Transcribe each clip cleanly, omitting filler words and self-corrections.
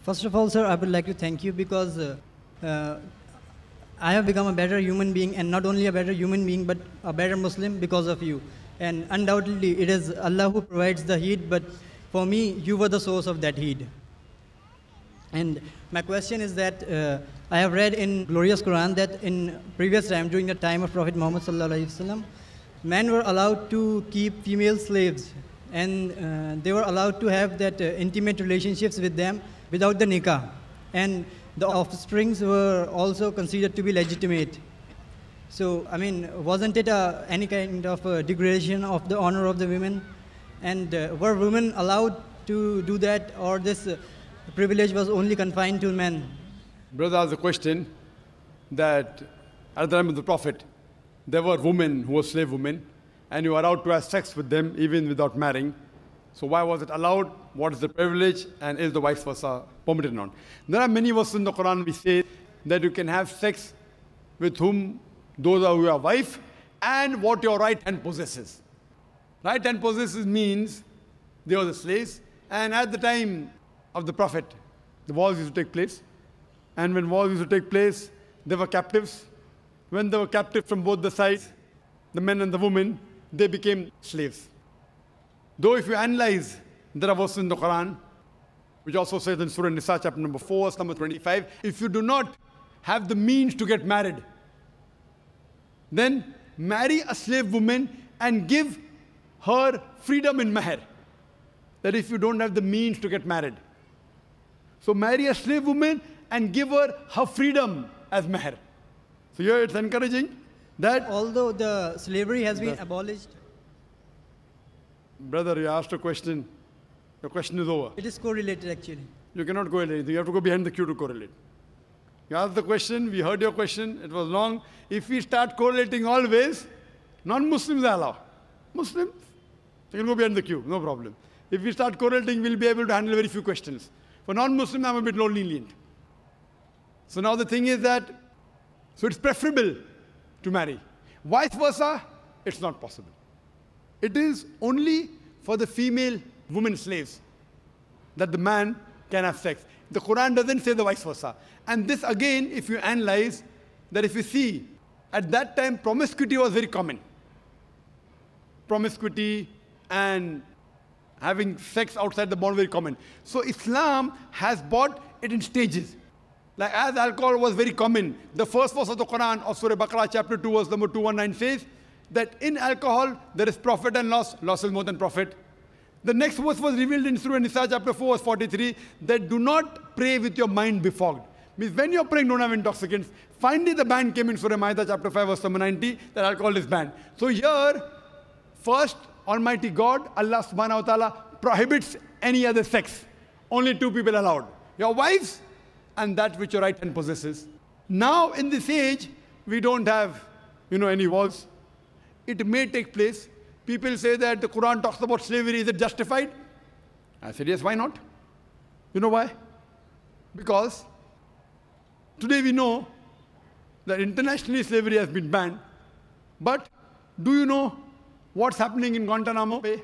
First of all, sir, I would like to thank you because uh, I have become a better human being, and not only a better human being, but a better Muslim because of you. And undoubtedly, it is Allah who provides the heat, but for me, you were the source of that heat. And my question is that I have read in glorious Quran that in previous time, during the time of Prophet Muhammad sallallahu alaihi wasallam, men were allowed to keep female slaves, and they were allowed to have that intimate relationships with them without the nikah, and the offsprings were also considered to be legitimate. So, I mean, wasn't it any kind of degradation of the honor of the women? And were women allowed to do that, or this privilege was only confined to men? Brother asked a question that at the time of the Prophet, there were women who were slave women, and you were allowed to have sex with them even without marrying. So why was it allowed? What is the privilege? And is the vice versa permitted or not? There are many verses in the Quran which say that you can have sex with whom those are your wife and what your right hand possesses. Right hand possesses means they were the slaves, and at the time of the Prophet, the wars used to take place. And when wars used to take place, they were captives. When they were captive from both the sides, the men and the women, they became slaves. Though if you analyze, there are verses in the Quran, which also says in Surah Nisa, chapter number 4, verse number 25, if you do not have the means to get married, then marry a slave woman and give her freedom in mahr. That if you don't have the means to get married. So marry a slave woman and give her her freedom as mahr. So here it's encouraging that... Although the slavery has been abolished... Brother, you asked a question. Your question is over. It is correlated actually. You cannot correlate. You have to go behind the queue to correlate. You asked the question, we heard your question, it was long. If we start correlating always, non-Muslims are allowed. Muslims, they can go behind the queue, no problem. If we start correlating, we'll be able to handle very few questions. For non-Muslims, I'm a bit more lenient. So now the thing is that, so it's preferable to marry. Vice versa, it's not possible. It is only for the female women slaves that the man can have sex. The Quran doesn't say the vice versa. And this again, if you analyze, that if you see, at that time promiscuity was very common. Promiscuity and having sex outside the bond very common. So Islam has brought it in stages. Like as alcohol was very common, the first verse of the Quran of Surah Baqarah chapter 2 verse number 219 says that in alcohol there is profit and loss. Loss is more than profit. The next verse was revealed in Surah Nisa chapter 4 verse 43 that do not pray with your mind befogged. Means when you're praying, don't have intoxicants. Finally the ban came in Surah Ma'idah chapter 5 verse number 90 that alcohol is banned. So here, first Almighty God, Allah subhanahu wa ta'ala prohibits any other sex. Only two people allowed. Your wives and that which your right hand possesses. Now in this age, we don't have, any wars. It may take place. People say that the Quran talks about slavery. Is it justified? I said, yes, why not? You know why? Because today we know that internationally slavery has been banned. But do you know what's happening in Guantanamo Bay?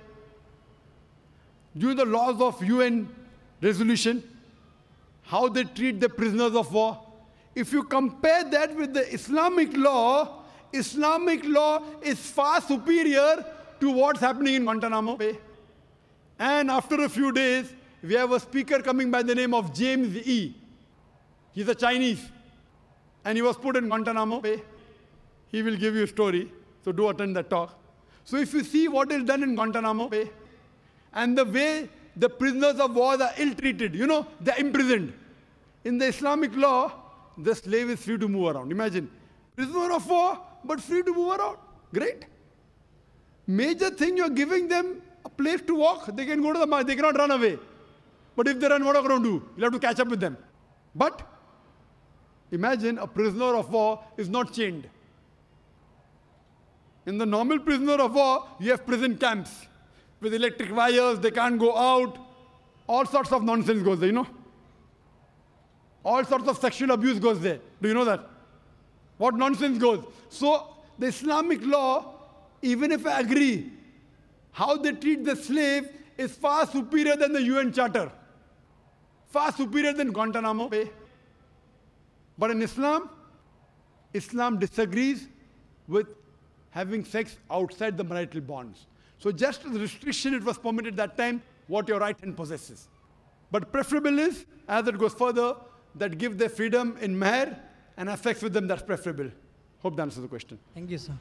Due to the laws of UN resolution, how they treat the prisoners of war. If you compare that with the Islamic law is far superior to what's happening in Guantanamo Bay. And after a few days, we have a speaker coming by the name of James E. He's a Chinese. And he was put in Guantanamo Bay. He will give you a story, so do attend that talk. So if you see what is done in Guantanamo Bay, and the way the prisoners of war are ill-treated, they're imprisoned. In the Islamic law, the slave is free to move around. Imagine, prisoner of war, but free to move around. Great. Major thing, you're giving them a place to walk. They can go to the market, they cannot run away. But if they run, what are you going to do? You'll have to catch up with them. But imagine a prisoner of war is not chained. In the normal prisoner of war, you have prison camps with electric wires, they can't go out. All sorts of nonsense goes there, All sorts of sexual abuse goes there. Do you know that? What nonsense goes? So the Islamic law, even if I agree, how they treat the slave is far superior than the UN Charter. far superior than Guantanamo Bay. But in Islam, Islam disagrees with having sex outside the marital bonds. So just as a restriction, it was permitted that time, what your right hand possesses. But preferable is, as it goes further, that give their freedom in mahr and have sex with them, that's preferable. Hope that answers the question. Thank you, sir.